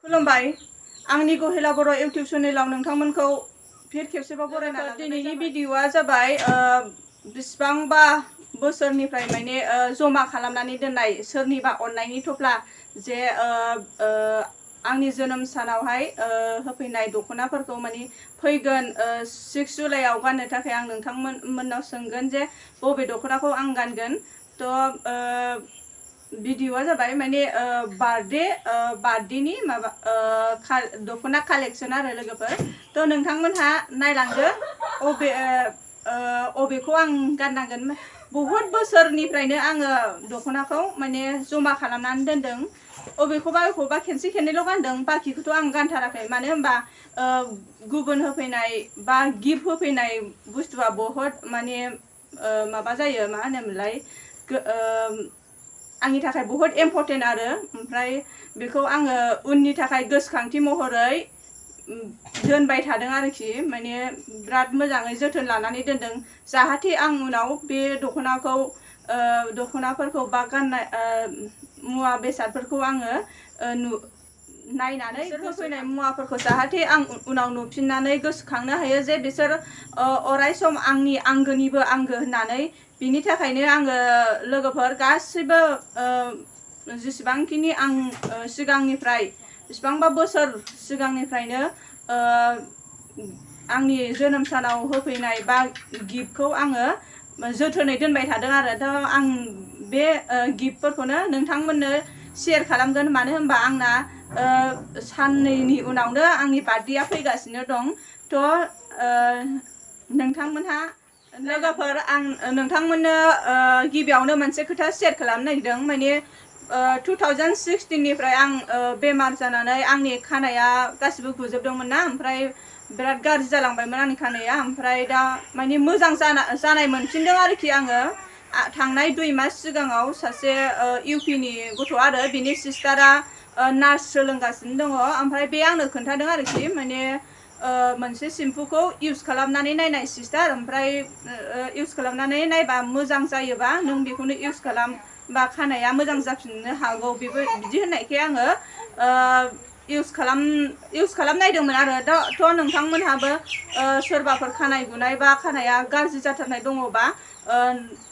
खुलुमबाय आंनि गहेला बर' इउटिउब चेनेलाव नोंथांमोनखौ फिर खेबसेबाव बरायना दिनैनि भिडिअआ जाबाय बिसिबांबा बोसोरनिफ्राय माने जमा खालामनानै दोननाय सोरनिबा अननायनि थफ्ला जे आंनि जोनोम सानावहाय होफैनाय दख'नाफोरखौ माने फैगोन 6 जुलाइआव गाननो थाखाय आं नोंथांमोननाव सोंगोन जे बबे दख'नाखौ आं गानगोन थ' भिडिअआ जाबाय माने बार्थडेनि माबा दख'ना कालेक्शन आरो लोगोफोर थ' नोंथांमोनहा नायलांदो अबेखौ आं गाननांगोन बहुद बोसोरनिफ्रायनो आङो दख'नाखौ माने जमा खालामनानै दोनदों अबेखौबा खेनसे खेननैल' गानदों बाखिखौथ' आं गानथाराखै मानो होनबा गुबुन होफैनाय बा गिफ्ट होफैनाय बुस्थुआ बहुद माने माबा जायो मा होनोमोनलाय आंनि थाखाय बहुत इम्पर्टेन्ट आरो ओमफ्राय बेखौ आङो उननि थाखाय गोसोखांथि महरै दोनबाय थादों आरोखि माने बिराद मोजाङै जोथोन लानानै दोनदों जाहाथे आं उनाव बे दख'नाफोरखौ बा गाननाय मुवा बेसादफोरखौ आङो नायनानै होफैनाय मुवाफोरखौ जाहाथे आं उनाव नुफिननानै गोसोखांनो हायो जे बिसोर अराय सम आंनि आंगोनिबो आंगो होननानै बिनि थाखायनो आङो लोगोफोर गासिबो जेसेबांखिनि आं सिगांनिफ्राय बेसेबांबा बोसोर सिगांनिफ्रायनो आंनि जोनोम सानाव होफैनाय बा गिफ्टखौ आङो जोथोनै दोनबाय थादों आरो थ' आं बे गिफ्टफोरखौनो नोंथांमोननो शेयार खालामगोन मानो होनबा आंना साननैनि उनावनो आंनि बार्थडेआ फैगासिनो दं थ' नोंथांमोनहा लोगोफोर आं नोंथांमोननो गिबियावनो मोनसे खोथा शेयार खालामनो नागिरदों माने 2016 निफ्राय आं बेमार जानानै आंनि खानाया गासिबो गुजोबदोंमोन ना ओमफ्राय बिराद गाज्रि जालांबायमोन आंनि खानाया ओमफ्राय दा माने मोजां जानाय मोनफिनदों आरोखि आङो थांनाय 2 मास सिगाङाव सासे इउपिनि गथ' आरो बिनि सिस्टारा नार्स सोलोंगासिनो दङ ओमफ्राय बे आंनो खोन्थादों आरोखि माने मोनसे शेम्पुखौ इउज खालामनानै नायनाय सिस्टार ओमफ्राय इउज खालामनानै नायबा मोजां जायोबा नों बेखौनो इउज खालाम बा खानाया मोजां जाफिननो हागौ बिदि होननायखाय आङो इउज खालामनायदोंमोन आरो थ' नोंथांमोनहाबो सोरबाफोर खानाय गुनाय बा खानाया गाज्रि जाथारनाय दङबा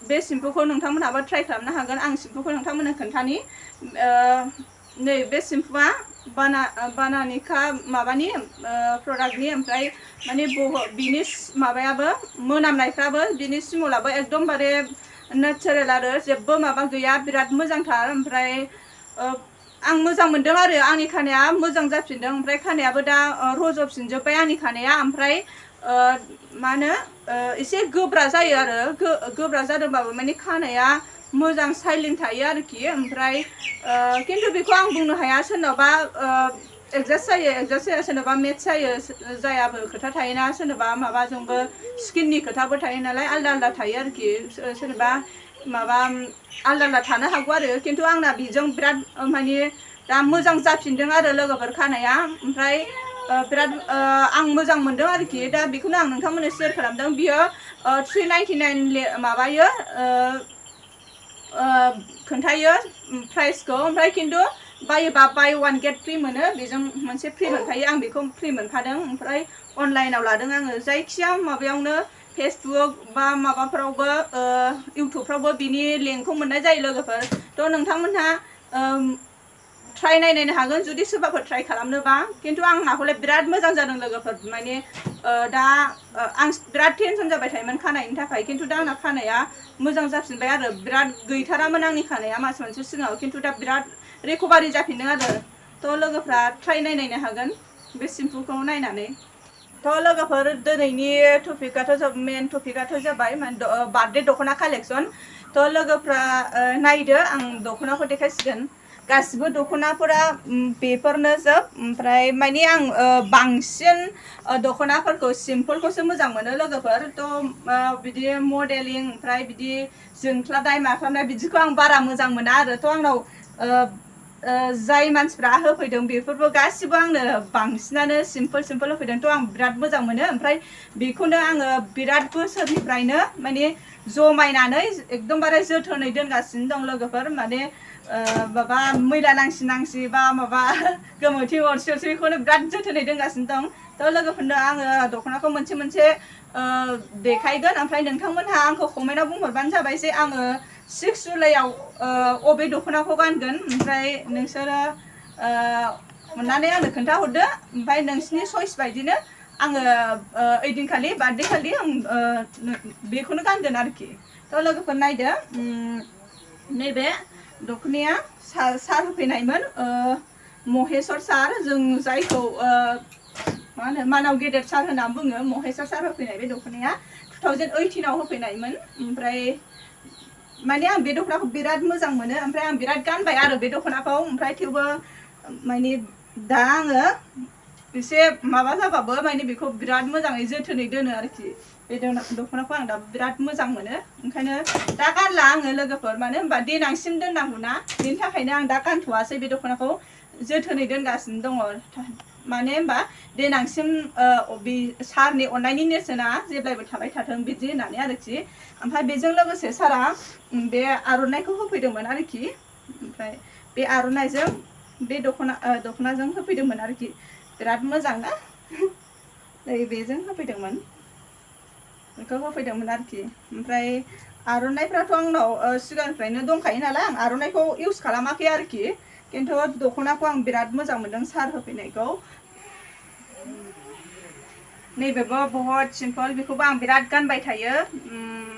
बे शेम्पुखौ नोंथांमोनहाबो ट्राइ खालामनो हागोन आं शेम्पुखौ नोंथांमोननो खोन्थानि नै बे शेम्पुआ बानानिका माबानि प्रडाक्टनि ओमफ्राय माने बिनि माबायाबो मोनामनायफ्राबो बिनि स्मेलाबो एकदमबारे नेचारेल आरो जेबो माबा गैया बिराद मोजांथार ओमफ्राय आं मोजां मोनदों आरो आंनि खानाया मोजां जाफिनदों ओमफ्राय खानायाबो दा रज'फिनजोब्बाय आंनि खानाया ओमफ्राय मा होनो एसे गोब्रा जायो आरो गोब्रा जादोंबाबो माने खानाया मोजां साइलिं थायो आरोखि ओमफ्राय खिन्थु बेखौ आं बुंनो हाया सोरनावबा एडजास्ट जाया सोरनावबा मेच जायो जायाबो खोथा थायोना सोरनावबा माबाजोंबो स्किननि खोथाबो थायो नालाय आलदा आलदा थायो आरोखि सोरनावबा माबा आलदा थानो हागौ आरो खिन्थु आंना बेजों बिराद माने दा मोजां जाफिनदों आरो लोगोफोर खानाया ओमफ्राय बिराद आं मोजां मोनदों आरोखि दा बेखौनो आं नोंथांमोननो शेयार खालामदों बियो 399 माबायो खोन्थायो प्राइसखौ ओमफ्राय खिन्थु बायोबा बाय 1 गेट फ्रि मोनो बेजों मोनसे फ्रि मोनफायो आं बेखौ फ्रि मोनफादों ओमफ्राय अनलाइनाव लादों आङो जायखिया माबायावनो फेसबुक बा माबाफ्रावबो इउटुबफ्रावबो बिनि लिंकखौ मोननाय जायो लोगोफोर थ' नोंथांमोनहा ट्राइ नायनो हागोन जुदि सोरबाफोर ट्राइ खालामनोबा खिन्थु आंना हले बिराद मोजां जादों लोगोफोर माने दा आं बिराद टेनसन जाबाय थायोमोन खानायनि थाखाय खिन्थु दा आंना खानाया मोजां जाफिनबाय आरो बिराद गैथारामोन आंनि खानाया मास मोनसे सिगाङाव खिन्थु दा बिराद रिकभारि जाफिनदों आरो थ' लोगोफ्रा ट्राइ नायनो हागोन बे शेम्पुखौ नायनानै थ' लोगोफोर दिनैनि मेन टपिकआथ' जाबाय बार्थडे दख'ना कालेक्शन थ' लोगोफ्रा नायदो आं दख'नाखौ देखायसिगोन गासिबो दख'नाफोरा बेफोरनो जोब ओमफ्राय माने आं बांसिन दख'नाफोरखौ सिम्पोलखौसो मोजां मोनो लोगोफोर थ' बिदि मडेलिं ओमफ्राय बिदि जोंख्लाबनाय माख्लाबनाय बिदिखौ आं बारा मोजां मोना आरो थ' आंनाव जाय मानसिफ्रा होफैदों बेफोरबो गासिबो आंनो बांसिनानो सिम्पोल होफैदों थ' आं बिराद मोजां मोनो ओमफ्राय बेखौनो आङो बिराद बोसोरनिफ्रायनो माने जमायनानै एकदमबारे जोथोनै दोनगासिनो दं लोगोफोर माने माबा मैला नांसि बा माबा गोमोथि अरसि बेखौनो बिराद जोथोनै दोनगासिनो दं थ' लोगोफोरनो आङो दख'नाखौ मोनसे देखायगोन ओमफ्राय नोंथांमोनहा आंखौ कमेन्टआव बुंहरबानो जाबाय जे आङो 6 जुलाइआव अबे दख'नाखौ गानगोन ओमफ्राय नोंसोरो अननानै आंनो खोन्थाहरदो ओमफ्राय नोंसिनि चइस बायदिनो आङो ओइदिनखालि बार्थडे खालि आं बेखौनो गानगोन आरोखि थ' लोगोफोर नायदो नैबे दख'नाया सार होफैनायमोन महेश्वर सार जों जायखौ मा होनो मानाव गेदेर सार होनना बुङो महेश्वर सार होफैनाय बे दख'नाया 2018 आव होफैनायमोन ओमफ्राय माने आं बे दख'नाखौ बिराद मोजां मोनो ओमफ्राय आं बिराद गानबाय आरो बे दख'नाखौ ओमफ्राय थेवबो माने दा आङो एसे माबा जाबाबो माने बेखौ बिराद मोजाङै जोथोनै दोनो आरोखि बे दख'नाखौ आं दा बिराद मोजां मोनो ओंखायनो दा गानला आङो लोगोफोर मानो होनबा देनांसिम दोननांगौना बेनि थाखायनो आं दा गानथ'वासै बे दख'नाखौ जोथोनै दोनगासिनो दङ मानो होनबा देनांसिम बे सारनि अननायनि नेरसोना जेब्लायबो थाबाय थाथों बिदि होननानै आरोखि ओमफ्राय बेजों लोगोसे सारा बे आर'नाइखौ होफैदोंमोन आरोखि ओमफ्राय बे आर'नाइजों बे दख'नाजों होफैदोंमोन आरोखि बिराद मोजां ना बेजों होफैदोंमोन बेखौ होफैदोंमोन आरोखि ओमफ्राय आर'नाइफ्राथ' आंनाव सिगांनिफ्रायनो दंखायो नालाय आं आर'नाइखौ इउज खालामाखै आरोखि खिन्थु दख'नाखौ आं बिराद मोजां मोनदों सार होफैनायखौ नैबेबो बहुत सिम्पल बेखौबो आं बिराद गानबाय थायो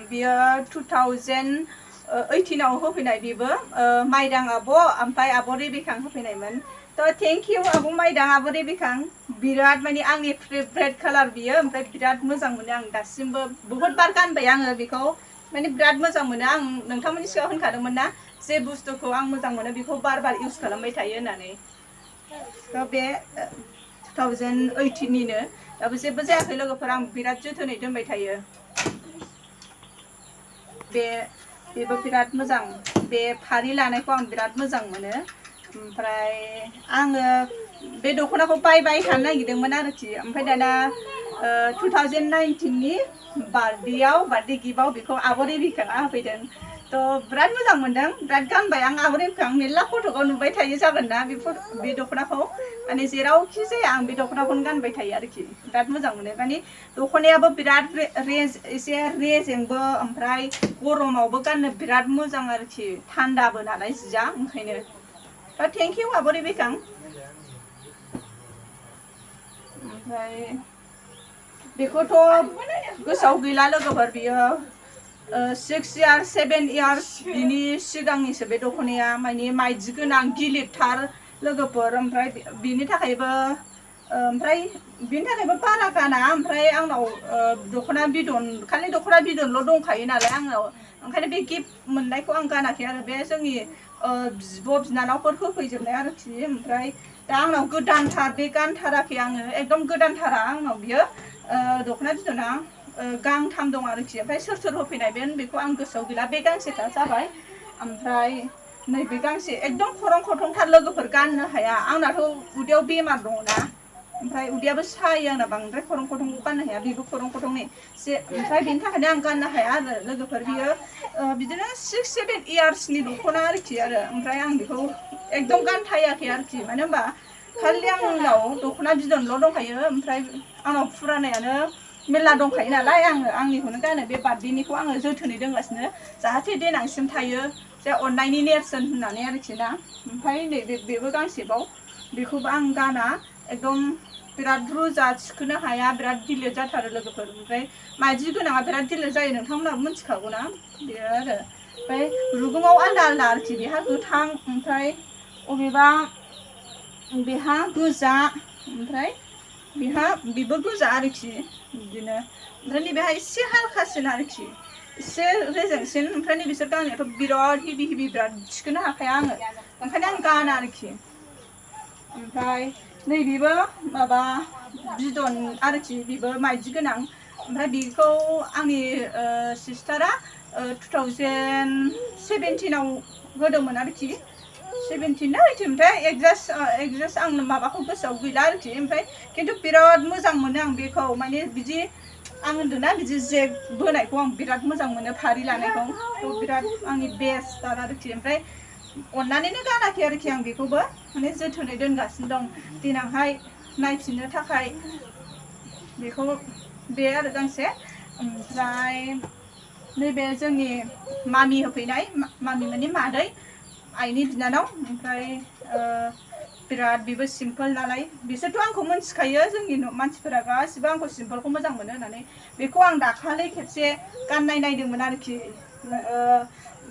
बियो 2018 आव होफैनाय बेबो माइदां आब' ओमफ्राय आब' रेबिकां होफैनायमोन थ' थेंक इउ आब' माइदां आब' रेबिकां बिराद माने आंनि फेभरेट कालार बियो ओमफ्राय बिराद मोजां मोनो आं दासिमबो बहुत बार गानबाय आङो बेखौ माने बिराद मोजां मोनो आं नोंथांमोननि सिगाङाव होनखादोंमोन ना जे बुस्थुखौ आं मोजां मोनो बेखौ बार इउज खालामबाय थायो होननानै थ' बे 2018 निनो दाबो जेबो जायाखै लोगोफोर आं बिराद जोथोनै दोनबाय थायो बेबो बिराद मोजां बे फारि लानायखौ आं बिराद मोजां मोनो ओमफ्राय आङो बे दख'नाखौ बायबाय थानो नागिरदोंमोन आरोखि ओमफ्राय दाना 2019 नि बार्थडे गिफ्टआव बेखौ आब' रेबिकाङा होफैदों थ' बिराद मोजां मोनदों बिराद गानबाय आं आब' रेबिकां मेरला फट'आव नुबाय थायो जागोन ना बे दख'नाखौ माने जेरावखि जाया आं बे दख'नाखौनो गानबाय थायो आरोखि बिराद मोजां मोनो माने दख'नायाबो बिराद एसे रेजेंबो ओमफ्राय गरमावबो गाननो बिराद मोजां आरोखि थान्दाबो नालाय जिया ओंखायनो थेंक इउ आब' रेबिकां ओमफ्राय बेखौथ' गोसोआव गैला लोगोफोर बियो 6 इयार्स 7 इयार्स बिनि सिगांनिसो बे दख'नाया माने माइदि गोनां गिलिरथार लोगोफोर ओमफ्राय बिनि थाखायबो बारा गाना ओमफ्राय आंनाव दख'ना बिदन खालि दख'ना बिदनल' दंखायो नालाय आंनाव ओंखायनो बे गिफ्ट मोननायखौ आं गानाखै आरो बे जोंनि बिब' बिनानावफोर होफैजोबनाय आरोखि ओमफ्राय दा आंनाव गोदानथार बे गानथाराखै आङो एकदम गोदानथारा आंनाव बियो दख'ना बिदना गांथाम दं आरोखि ओमफ्राय सोर होफैनाय बेखौ आं गोसोआव गैला बे गांसेथा जाबाय ओमफ्राय नैबे गांसे एकदम खरं खथंथार लोगोफोर गाननो हाया आंनाथ' उदैयाव बेमार दङ ना ओमफ्राय उदैयाबो सायो आंना बांद्राय खरं खथंखौ गाननो हाया बेबो खरं खथंनि ओमफ्राय बेनि थाखायनो आं गाननो हाया आरो लोगोफोर बियो बिदिनो 6-7 इयार्सनि दख'ना आरोखि आरो ओमफ्राय आं बेखौ एकदम गानथायाखै आरोखि मानो होनबा खालि आंनाव दख'ना बिदनल' दंखायो ओमफ्राय आंनाव फुरानायानो मेरला दंखायो नालाय आङो आंनिखौनो गानो बे बार्थडेनिखौ आङो जोथोनै दोनगासिनो जाहाथे देनांसिम थायो जे अननायनि नेरसोन होननानै आरोखि ना ओमफ्राय नै बेबो गांसेबाव बेखौबो आं गाना एकदम बिराद रोजा थिखोनो हाया बिराद गिलिर जाथारो लोगोफोर ओमफ्राय माइदि गोनाङा बिराद गिलिर जायो नोंथांमोनहाबो मिथिखागौ ना बेयो आरो ओमफ्राय रुगुङाव आलदा आलदा आरोखि बेहा गोथां ओमफ्राय अबेबा बेहा गोजा ओमफ्राय बेबो गोजा आरोखि बिदिनो ओमफ्राय नैबेहा एसे हालखासिन आरोखि एसे रेजेंसिन ओमफ्राय बिसोर गाननायाथ' बिराद हेभि बिराद थिखोनो हाखाया आङो ओंखायनो आं गाना आरोखि ओमफ्राय नैबेबो माबा बिदन आरोखि बेबो माइदि गोनां ओमफ्राय बेखौ आंनि सिस्टारा 2017 आव होदोंमोन आरोखि 17 ना 18 ओमफ्राय एगजास्ट आं माबाखौ गोसोआव गैला आरोखि ओमफ्राय खिन्थु बिराद मोजां मोनो आं बेखौ माने बिदि आं होनदोंना बिदि जेक बोनायखौ आं बिराद मोजां मोनो फारि लानायखौ बिराद आंनि बेस्टथार आरोखि ओमफ्राय अन्नानैनो गानाखै आरोखि आं बेखौबो माने जोथोनै दोनगासिनो दं देनांहाय नायफिननो थाखाय बेखौ बे आरो गांसे ओमफ्राय नैबे जोंनि मामि होफैनाय मामि माने मादै आइनि बिनानाव ओमफ्राय बिराद बेबो सिम्पोल नालाय बिसोरथ' आंखौ मोनथिखायो जोंनि मानसिफोरा गासिबो आंखौ सिम्पोलखौ मोजां मोनो होननानै बेखौ आं दाखालि खेबसे गाननाय नायदोंमोन आरोखि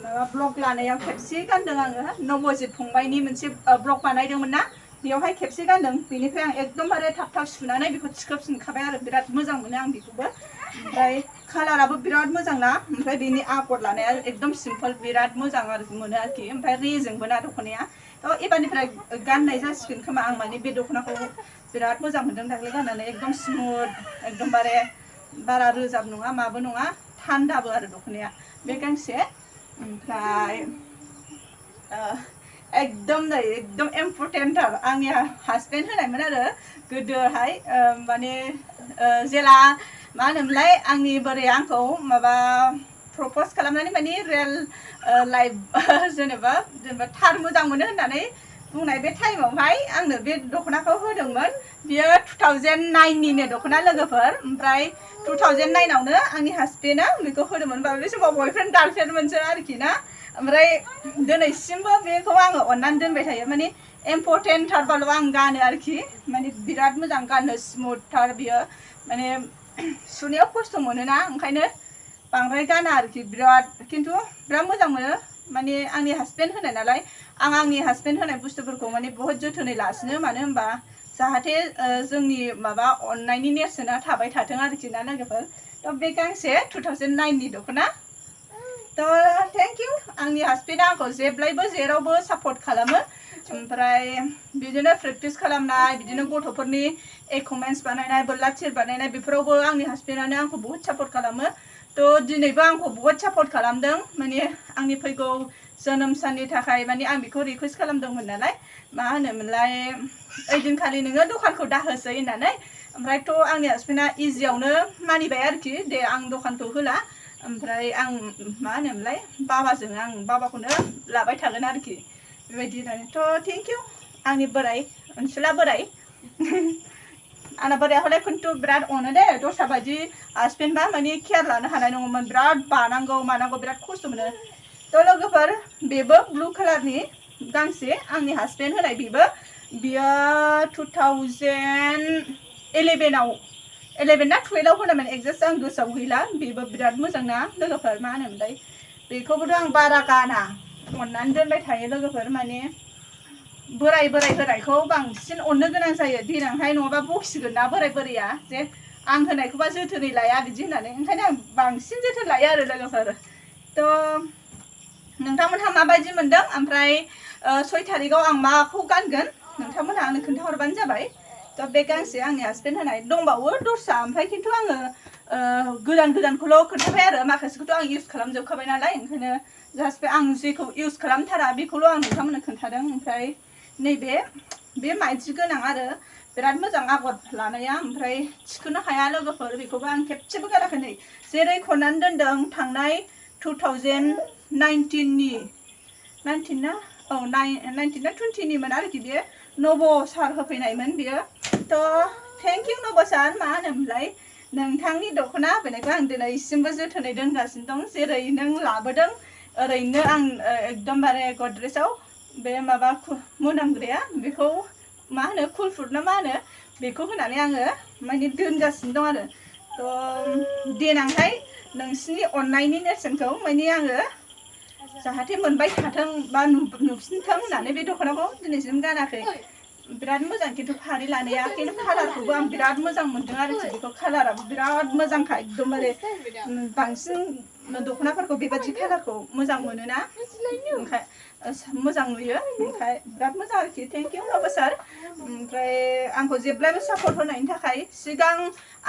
माबा ब्लग लानायाव खेबसे गानदों आङो नबजित फंबायनि मोनसे ब्लग बानायदोंमोन ना बेयावहाय खेबसे गानदों बेनिफ्राय आं एकदमबारे थाब थाब सुनानै बेखौ थिखोफिनखाबाय आरो बिराद मोजां मोनो आं बेखौबो ओमफ्राय कालाराबो बिराद मोजां ना ओमफ्राय बेनि आगर लानाया एकदम सिम्पोल बिराद मोजां मोनो आरोखि ओमफ्राय रेजेंबो ना दख'नाया थ' एबारनिफ्राय गाननाय जासिगोन खोमा आं माने बे दख'नाखौ बिराद मोजां मोनदों दाख्लै गाननानै एकदम स्मुथ एकदमबारे बारा रोजाब नङा माबो नङा थान्दाबो आरो दख'नाया बे गांसे ओमफ्राय एकदम नै एकदम इम्परटेन्टथार आंनि हासबेन्ड होनायमोन आरो गोदोहाय माने जेला मा होनोमोनलाय आंनि बोराया आंखौ माबा प्रपज खालामनानै माने रियेल लाइफ जेनेबा थार मोजां मोनो होननानै बुंनाय बे टाइमावहाय आंनो बे दख'नाखौ होदोंमोन बियो 2009निनो दख'ना लोगोफोर ओमफ्राय 2009आवनो आंनि हासबेन्डआ बेखौ होदोंमोन होनबा बे समाव बयफ्रेन्ड गार्लफ्रेन्ड मोनसो आरोखि ना ओमफ्राय दिनैसिमबो बेखौ आङो अननानै दोनबाय थायो माने इम्परटेन्टथारबाल' आं गानो आरोखि माने बिराद मोजां गाननो स्मुथथार बियो माने सुनायाव खस्थ' मोनोना ओंखायनो बांद्राय गाना आरोखि बिराद खिन्थु बिराद मोजां मोनो माने आंनि हासबेन्ड होनाय नालाय आं आंनि हासबेन्ड होनाय बुस्थुफोरखौ माने बहुत जोथोनै लासिनो मानो होनबा जाहाथे जोंनि माबा अननायनि नेरसोना थाबाय थाथों आरोखि ना लोगोफोर थ' बे गांसे 2009नि दख'ना थ' थेंक इउ आंनि हासबेन्डआ आंखौ जेब्लायबो जेरावबो सापर्ट खालामो ओमफ्राय बिदिनो प्रेक्टिस खालामनाय बिदिनो गथ'फोरनि एकुइपमेन्ट्स बानायनाय बोरला थिर बानायनाय बेफोरावबो आंनि हासबेन्डआनो आंखौ बहुत सापर्ट खालामो थ' दिनैबो आंखौ बहुत सापर्ट खालामदों माने आंनि फैगौ जोनोम साननि थाखाय माने आं बेखौ रिकुवेस्ट खालामदोंमोन नालाय मा होनोमोनलाय ओइदिनखालि नोङो दखानखौ दाहोसै होननानै ओमफ्रायथ' आंनि हासबेन्डआ इजियावनो मानिबाय आरोखि दे आं दखानखौ होला ओमफ्राय आं मा होनोमोनलाय आं बाबाखौनो लाबाय थागोन आरोखि बेबायदि होननानै थ' थेंक इउ आंनि बोराय अनसुला बोराय आंना बोराया हले खिन्थु बिराद अनो दे दस्रा बायदि हासबेन्डबा माने केयार लानो हानाय नङामोन बिराद बानांगौ मानांगौ बिराद खस्थ' मोनो थ' लोगोफोर बेबो ब्लु कालारनि गांसे आंनि हासबेन्ड होनाय बियो 2011 ना 12 होनायमोन एक्जेक्ट आं गोसोआव गैला बेबो बिराद मोजां ना लोगोफोर मा होनोमोनलाय बेखौबोथ' आं बारा गाना अननानै दोनबाय थायो लोगोफोर माने बोराय होनायखौ बांसिन अननो गोनां जायो देनांहाय नङाबा बखिसिगोन ना बोराया जे आं होनायखौबा जोथोनै लाया बिदि होननानै ओंखायनो आं बांसिन जोथोन लायो आरो लोगोफोर थ' नोंथांमोनहा माबायदि मोनदों ओमफ्राय 6 तारिखआव आं माखौ गानगोन नोंथांमोनहा आंनो खोन्थाहरबानो जाबाय थ' बे गांसे आंनि हासबेन्ड होनाय दंबावो दस्रा ओमफ्राय खिन्थु आङो गोदानखौल' खोन्थाबाय आरो माखासेखौथ' आं इउज खालामजोबखाबाय नालाय ओंखायनो जास्ट आं जेखौ इउज खालामथारा बेखौल' आं नोंथांमोननो खोन्थादों ओमफ्राय नैबे माइदि गोनां आरो बिराद मोजां आगर लानाया ओमफ्राय थिखोनो हाया लोगोफोर बेखौबो आं खेबसेबो गाराखै नै जेरै खननानै दोनदों थांनाय 2019नि 19 ना 20निमोन आरोखि बेयो नब सार होफैनायमोन बियो थ' थेंक इउ नब सार मा होनोमोनलाय नोंथांनि दख'ना होफैनायखौ आं दिनैसिमबो जोथोनै दोनगासिनो दं जेरै नों लाबोदों ओरैनो आं एकदमबारे गद्रेजाव बे माबा मोनामग्राया बेखौ मा होनो कुलफुट ना मा होनो बेखौ होनानै आङो माने दोनगासिनो दं आरो थ' देनांहाय नोंसिनि अननायनि नेरसोनखौ माने आङो जाहाथे मोनबाय थाथों बा नुफिनथों होननानै बे दख'नाखौ दिनैसिम गानाखै बिराद मोजां खिन्थु फारि लानाया खिन्थु कालारखौबो आं बिराद मोजां मोनदों आरोखि बेखौ कालाराबो बिराद मोजांखा एकदमबारे बांसिन दख'नाफोरखौ बेबायदि कालारखौ मोजां मोनोना ओंखाय मोजां नुयो ओंखाय बिराद मोजां आरोखि थेंक इउ नब सार ओमफ्राय आंखौ जेब्लायबो सापर्ट होनायनि थाखाय सिगां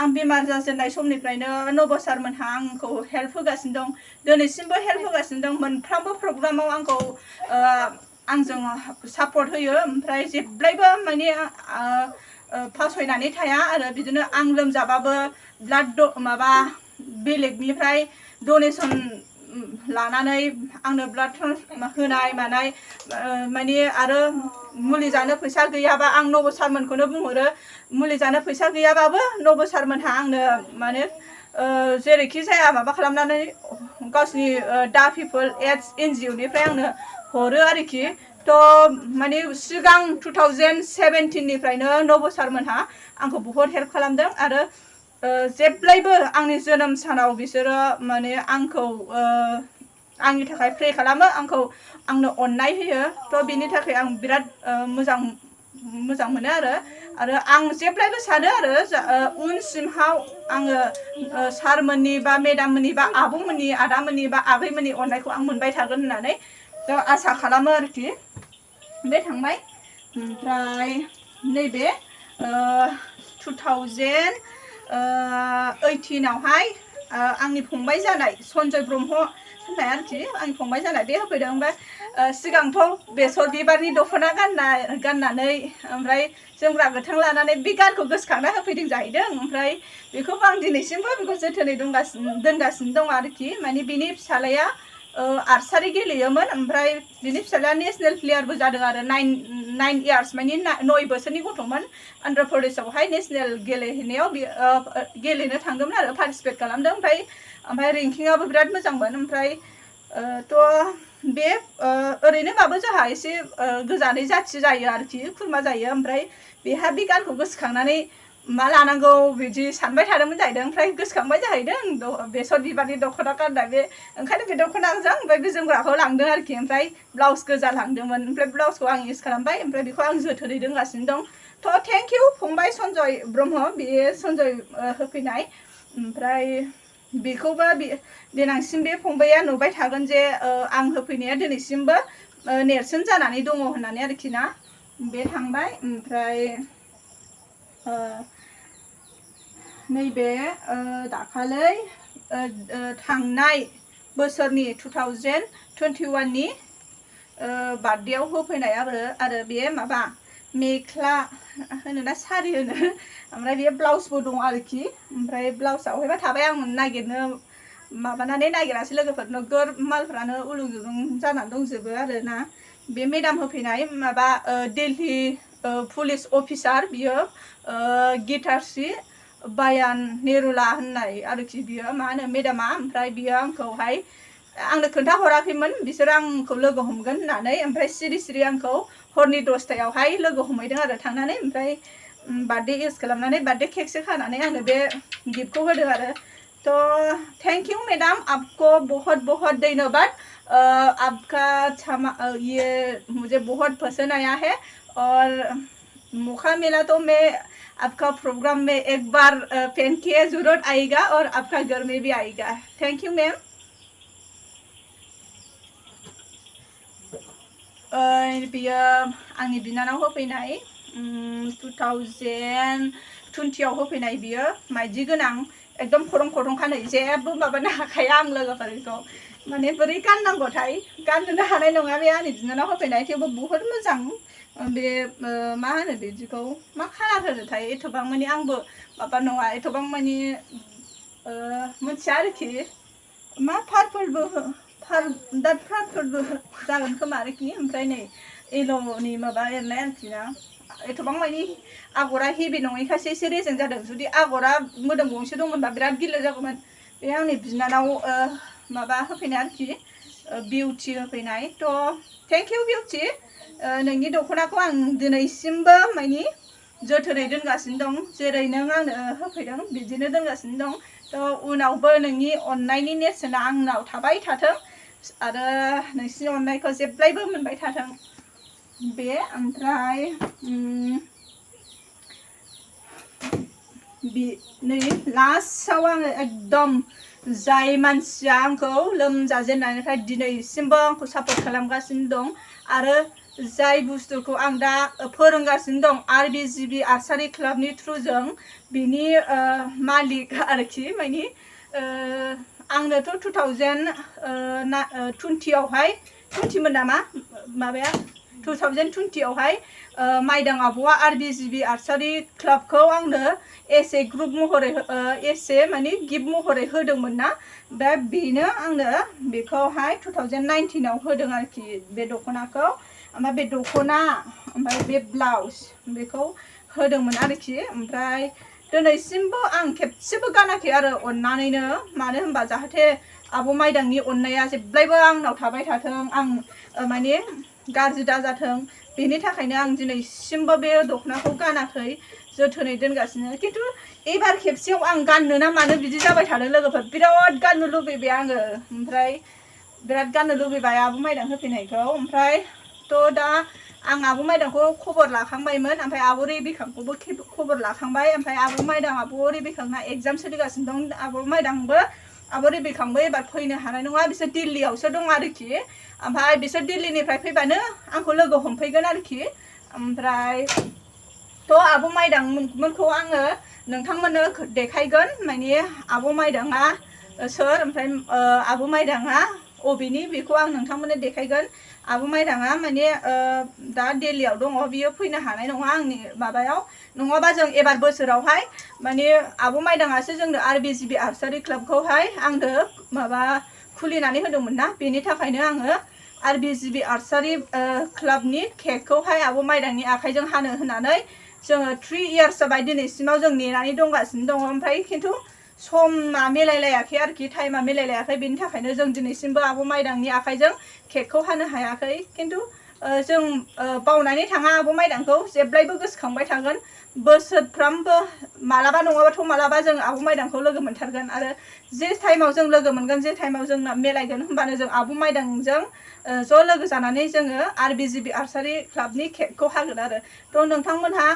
आं बेमार जाजेननाय समनिफ्रायनो नब सारमोनहा आंखौ हेल्प होगासिनो दं दिनैसिमबो हेल्प होगासिनो दं मोनफ्रोमबो प्रग्रामाव आंखौ आंजों सापर्ट होयो ओमफ्राय जेब्लायबो माने फावसयनानै थाया आरो बिदिनो आं लोमजाबाबो ब्लाड माबा बेलेगनिफ्राय डनेसन लानानै आंनो ब्लाड होनाय मानाय माने आरो मुलि जानो फैसा गैयाबा आं नब सारमोनखौनो बुंहरो मुलि जानो फैसा गैयाबाबो नब सारमोनहा आंनो माने जेरैखि जाया माबा खालामनानै गावसिनि दा पिपल एड्स NGO निफ्राय आंनो हरो आरोखि थ' माने सिगां 2017 निफ्रायनो नब सारमोनहा आंखौ बहुत हेल्प खालामदों आरो जेब्लायबो आंनि जोनोम सानाव बिसोरो माने आंखौ आंनि थाखाय प्रे खालामो आंनो अननाय होयो थ' बिनि थाखाय आं बिराद मोजां मोनो आरो आं जेब्लायबो सानो आरो उनसिमहाव आङो सारमोननि बा मेडाममोननि बा आब'मोननि आदामोननि बा आगैमोननि अननायखौ आं मोनबाय थागोन होननानै आसा खालामो आरोखि बे थांबाय ओमफ्राय नैबे 2018 आवहाय आंनि फंबाय जानाय सन्जय ब्रह्म होननाय आरोखि आंनि फंबाय जानाय बे होफैदों ओमफ्राय सिगांथ' बेसर बिबारनि दख'ना गाननानै ओमफ्राय जोमग्रा गोथां लानानै बे गानखौ गोसोखांना होफैदों जाहैदों ओमफ्राय बेखौबो आं दिनैसिमबो बेखौ जोथोनै दोनगासिनो दं आरोखि माने बिनि फिसालाया आर्सारि गेलेयोमोन ओमफ्राय बिनि फिसालाया नेसनेल प्लेयारबो जादों आरो 9 इयार्स माने 9 बोसोरनि गथ'मोन अन्ध्र प्रदेशआवहाय नेसनेल गेलेहैनायाव गेलेनो थांदोंमोन आरो पार्टिसिपेट खालामदों ओमफ्राय रेंकिंआबो बिराद मोजांमोन ओमफ्राय थ' बे ओरैनोबाबो जोंहा एसे गोजानै जाथि जायो आरोखि खुरमा जायो ओमफ्राय बेहा बे गानखौ गोसोखांनानै मा लानांगौ बिदि सानबाय थादोंमोन जाहैदों ओमफ्राय गोसोखांबाय जाहैदों बेसर बिबारनि दख'ना गाननाय बे ओंखायनो बे दख'नाजों ओमफ्राय बे जोमग्राखौ लांदों आरोखि ओमफ्राय ब्लाउस गोजा लांदोंमोन ओमफ्राय ब्लाउसखौ आं इउज खालामबाय ओमफ्राय बेखौ आं जोथोनै दोनगासिनो दं थ' थेंक इउ फंबाय सन्जय ब्रह्म बेयो सन्जय होफैनाय ओमफ्राय बेखौबो देनांसिम बे फंबाया नुबाय थागोन जे आं होफैनाया दिनैसिमबो नेरसोन जानानै दङ होननानै आरोखि ना बे थांबाय ओमफ्राय नैबे दाखालै थांनाय बोसोरनि 2021 नि बार्थडेआव होफैनाय आरो बे माबा मेख्ला होनो ना सारि होनो ओमफ्राय बे ब्लाउसबो दं आरोखि ओमफ्राय ब्लाउसआवहायबा थाबाय आं नागिरनो माबानानै नागिरासै लोगोफोर नोगोर मालफ्रानो उलुं जुलुं जानानै दंजोबो आरो ना बे मेडाम होफैनाय माबा दिल्ली पुलिस अफिसार बियो गीताश्री बायान नेरुला होननाय आरोखि बियो मा होनो मेडामा ओमफ्राय बियो आंखौहाय आंनो खोन्थाहराखैमोन बिसोर आंखौ लोगो हमगोन होननानै ओमफ्राय सिरि सिरि आंखौ हरनि 10टायावहाय लोगो हमहैदों आरो थांनानै ओमफ्राय बार्थडे इउज खालामनानै बार्थडे केकसो खानानै आंनो बे गिफ्टखौ होदों आरो तो थैंक यू मैडम आपको बहुत बहुत धन्यवाद आपका ये मुझे बहुत पसंद आया है और मौका मिला तो मैं आपका प्रोग्राम में एक बार पहन के जरूर आएगा और आपका घर में भी आएगा थैंक यू मैम बियो आंनि बिनानाव होफैनाय 2020 आव होफैनाय बियो माइदि गोनां एकदम खरं खरंखानै जेबो माबानो हाखाया आं लोगोफोरखौ माने बोरै गाननांगौथाय गाननोनो हानाय नङा बे आंनि बिनानाव होफैनाय थेवबो बहुत मोजां बे मा होनो बिदिखौ मा खालार होनोथाय एथबां माने आंबो माबा नङा एथबां माने मिथिया आरोखि मा पार्पलबो जागोन खोमा आरोखि ओमफ्राय नै एल'नि माबा एरनाय आरोखि ना एथबां माने आगरा हेभि नङैखासो एसे रेजें जादों जुदि आगरा मोदोम गंसे दंमोनबा बिराद गिलिर जागौमोन बे आंनि बिनानाव माबा होफैनाय आरोखि बिउटि होफैनाय थ' थेंक इउ बिउटि नोंनि दख'नाखौ आं दिनैसिमबो माने जोथोनै दोनगासिनो दं जेरै नों आंनो होफैदों बिदिनो दोनगासिनो दं थ' उनावबो नोंनि अननायनि नेरसोना आंनाव थाबाय थाथों आरो नोंसिनि अननायखौ जेब्लायबो मोनबाय थाथों बे ओमफ्राय नै लास्टआव आङो एकदम जाय मानसिया आंखौ लोमजाजेननायनिफ्राय दिनैसिमबो आंखौ सापर्ट खालामगासिनो दं आरो जाय बुस्थुखौ आं दा फोरोंगासिनो दं RBGB आर्सारि क्लाबनि थ्रुजों बिनि मालिक आरोखि माने आंनोथ' 2020 आवहाय 20 मोन नामा माबाया 2020 आवहाय माइदां आब'आ RBGB आर्सारि क्लाबखौ आंनो एसे ग्रुप महरै एसे माने गिफ्ट महरै होदोंमोन ना दा बेनो आंनो बेखौहाय 2019 आव होदों आरोखि बे दख'नाखौ ओमफ्राय बे दख'ना ओमफ्राय बे ब्लाउस बेखौ होदोंमोन आरोखि ओमफ्राय दिनैसिमबो आं खेबसेबो गानाखै आरो अननानैनो मानो होनबा जाहाथे आब' माइदांनि अननाया जेब्लायबो आंनाव थाबाय थाथों आं माने गाज्रि दाजाथों बेनि थाखायनो आं दिनैसिमबो बे दख'नाखौ गानाखै जोथोनै दोनगासिनो खिन्थु एबार खेबसेयाव आं गाननो ना मानो बिदि जाबाय थादों लोगोफोर बिराद गाननो लुबैबाय आङो ओमफ्राय बिराद गाननो लुबैबाय आब' माइदां होफैनायखौ ओमफ्राय थ' दा आं आब' माइदांखौ खबर लाखांबायमोन ओमफ्राय आब' रेबिकाखौबो खबर लाखांबाय ओमफ्राय आब' माइदां आब' रेबिकाना एग्जाम सोलिगासिनो दं आब' माइदांबो आब' रेबिकाबो एबार फैनो हानाय नङा बिसोर दिल्लीयावसो दं आरोखि ओमफ्राय बिसोर दिल्लीनिफ्राय फैबानो आंखौ लोगो हमफैगोन आरोखि ओमफ्राय थ' आब' माइदांमोनखौ आङो नोंथांमोननो देखायगोन माने आब' माइदाङा सोर ओमफ्राय आब' माइदाङा अबेनि बेखौ आं नोंथांमोननो देखायगोन आब' माइदाङा माने दा दिल्लीयाव दङ बियो फैनो हानाय नङा आंनि माबायाव नङाबा जों एबार बोसोरावहाय माने आब' माइदाङासो जोंनो RBGB आर्सारि क्लाबखौहाय आंनो माबा खुलिनानै होदोंमोन ना बेनि थाखायनो आङो RBGB आर्सारि क्लाबनि केकखौहाय आब' माइदांनि आखाइजों हानो होनानै जोङो 3 इयार्स जाबाय दिनैसिमाव जों नेनानै दंगासिनो दङ ओमफ्राय खिन्थु समा मिलायलायाखै आरोखि टाइमा मिलायलायाखै बेनि थाखायनो जों दिनैसिमबो आब' माइदांनि आखाइजों केकखौ हानो हायाखै खिन्थु जों बावनानै थाङा आब' माइदांखौ जेब्लायबो गोसोखांबाय थागोन बोसोरफ्रामबो मालाबा नङाबाथ' मालाबा जों आब' माइदांखौ लोगो मोनथारगोन आरो जे टाइमाव जों लोगो मोनगोन जे टाइमाव जोंना मिलायगोन होनबानो जों आब' माइदांजों ज' लोगो जानानै जोङो RBGB आर्सारि क्लाबनि केकखौ हागोन आरो थ' नोंथांमोनहा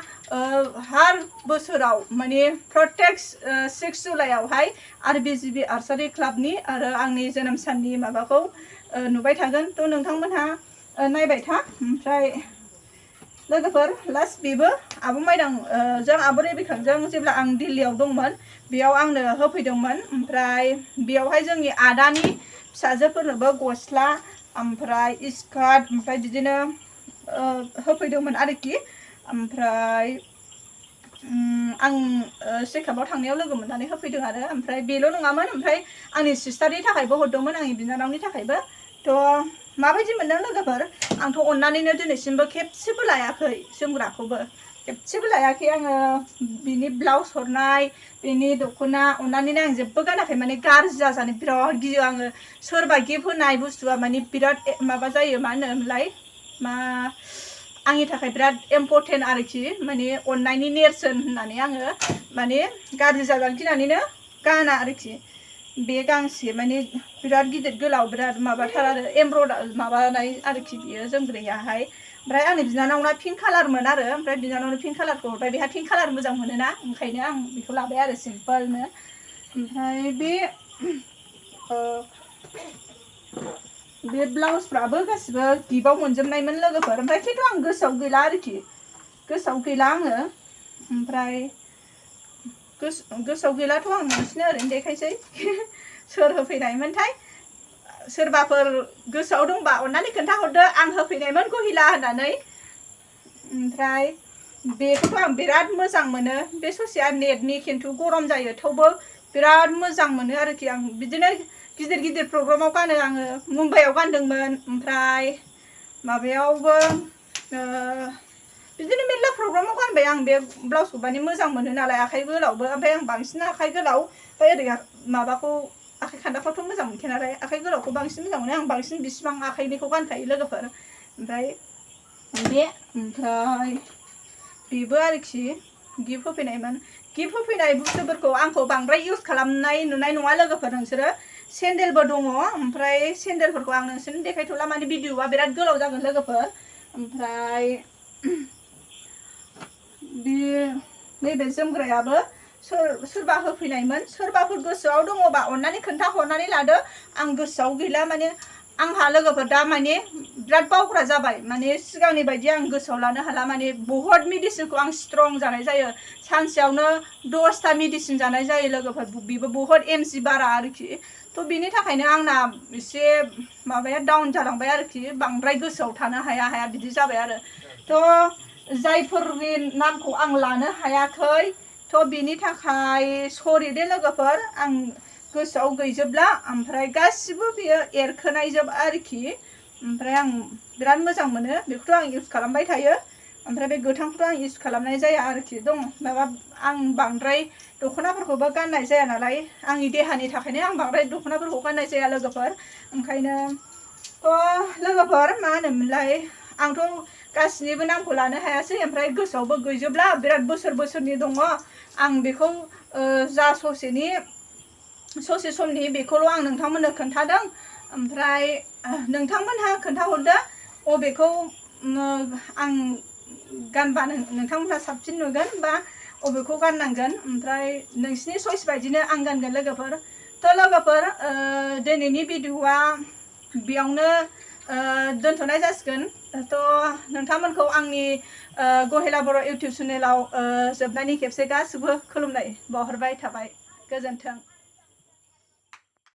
हार बोसोराव माने प्रत्येक 6 जुलाइआवहाय RBGB आर्सारि क्लाबनि आरो आंनि जोनोम साननि माबाखौ नुबाय थागोन थ' नोंथांमोनहा नायबाय था ओमफ्राय लोगोफोर लास्ट बेबो आब' माइदां जों आब' रेबिकाजों जेब्ला आं दिल्लीयाव दंमोन बेयाव आंनो होफैदोंमोन ओमफ्राय बेयावहाय जोंनि आदानि फिसाजोफोरनोबो गस्ला ओमफ्राय स्कार्ट ओमफ्राय बिदिनो होफैदोंमोन आरोखि ओमफ्राय आं चेकआपआव थांनायाव लोगो मोननानै होफैदों आरो ओमफ्राय बेल' नङामोन ओमफ्राय आंनि सिस्टारनि थाखायबो हरदोंमोन आंनि बिनानावनि थाखायबो थ' माबायदि मोनदों लोगोफोर आंथ' अननानैनो दिनैसिमबो खेबसेबो लायाखै जोमग्राखौबो खेबसेबो लायाखै आङो बिनि ब्लाउस हरनाय बिनि दख'ना अननानैनो आं जेबो गानाखै माने गाज्रि जाजानो बिराद गियो आङो सोरबा गिफ्ट होनाय बुस्थुआ माने बिराद माबा जायो मा होनोमोनलाय मा आंनि थाखाय बिराद इम्परटेन्ट आरोखि माने अननायनि नेरसोन होननानै आङो माने गाज्रि जाजानो गिनानैनो गाना आरोखि बे गांसे माने बिराद गिदिर गोलाव बिराद माबाथार आरो एमब्रयडारि माबानाय आरोखि बियो जोमग्रायाहाय ओमफ्राय आंनि बिनानावना पिंक कालारमोन आरो ओमफ्राय बिनानावनो पिंक कालारखौ हरबाय बेहा पिंक कालार मोजां मोनोना ओंखायनो आं बेखौ लाबाय आरो सिम्पोलनो ओमफ्राय बे ब्लाउसफ्राबो गासिबो गिफ्टआव मोनजोबनायमोन लोगोफोर ओमफ्राय खिन्थु आं गोसोआव गैला आरोखि गोसोआव गैला आङो ओमफ्राय गोसोआव गैलाथ' आं नोंसिनो ओरैनो देखायसै सोर होफैनायमोनथाय सोरबाफोर गोसोआव दंबा अननानै खोन्थाहरदो आं होफैनायमोन गहिला होननानै ओमफ्राय बेखौथ' आं बिराद मोजां मोनो बे ससेया नेटनि खिन्थु गरम जायो थेवबो बिराद मोजां मोनो आरोखि आं बिदिनो गिदिर गिदिर प्रग्रामाव गानो आङो मुम्बाइआव गानदोंमोन ओमफ्राय माबायावबो बिदिनो मेरला प्रग्रामाव गानबाय आं बे ब्लाउसखौ माने मोजां मोनो नालाय आखाइ गोलावबो ओमफ्राय आं बांसिन आखाइ गोलाव ओमफ्राय ओरै माबाखौ आखाइ खान्दाखौथ' मोजां मोनखाया नालाय आखाइ गोलावखौ बांसिन मोजां मोनो आं बांसिन बिसिबां आखाइनिखौ गानखायो लोगोफोर ओमफ्राय बेबो आरोखि गिफ्ट होफैनायमोन गिफ्ट होफैनाय बुस्थुफोरखौ आंखौ बांद्राय इउज खालामनाय नुनाय नङा लोगोफोर नोंसोरो सेन्देलबो दङ ओमफ्राय सेन्देलफोरखौ आं नोंसोरनो देखायथ'ला माने भिडिअआ बिराद गोलाव जागोन लोगोफोर ओमफ्राय नैबे जोमग्रायाबो सोरबा होफैनायमोन सोरबाफोर गोसोआव दङबा अननानै खोन्थाहरनानै लादो आं गोसोआव गैला माने आंहा लोगोफोर दा माने बिराद बावग्रा जाबाय माने सिगांनि बायदि आं गोसोआव लानो हाला माने बहुत मेडिसिनखौ आं स्ट्रं जानाय जायो सानसेयावनो 10टा मेडिसिन जानाय जायो लोगोफोर बेबो बहुत एमजि बारा आरोखि थ' बिनि थाखायनो आंना एसे माबाया डाउन जालांबाय आरोखि बांद्राय गोसोआव थानो हाया बिदि जाबाय आरो थ' जायफोरनि नामखौ आं लानो हायाखै थ' बिनि थाखाय सरि दे लोगोफोर आं गोसोआव गैजोबला ओमफ्राय गासिबो बियो एरखोनायजोब आरोखि ओमफ्राय आं बिराद मोजां मोनो बेखौथ' आं इउज खालामबाय थायो ओमफ्राय बे गोथांखौथ' आं इउज खालामनाय जाया आरोखि दं माबा आं बांद्राय दख'नाफोरखौबो गाननाय जाया नालाय आंनि देहानि थाखायनो आं बांद्राय दख'नाफोरखौ गाननाय जाया लोगोफोर ओंखायनो लोगोफोर मा होनोमोनलाय आंथ' गासिनिबो नामखौ लानो हायासै ओमफ्राय गोसोआवबो गैजोबला बिराद बोसोरनि दङ आं बेखौ जा ससे समनि बेखौल' आं नोंथांमोननो खोन्थादों ओमफ्राय नोंथांमोनहा खोन्थाहरदो अबेखौ आं गानबा नोंथांमोनहा साबसिन नुगोन बा अबेखौ गाननांगोन ओमफ्राय नोंसिनि चइस बायदिनो आं गानगोन लोगोफोर थ' लोगोफोर दिनैनि भिडिअआ बेयावनो दोनथ'नाय जासिगोन थ' नोंथांमोनखौ आंनि गहेला बर' इउटिउब चेनेलाव जोबनायनि खेबसे गासिबो खुलुमनाय बावहरबाय थाबाय गोजोन्थों।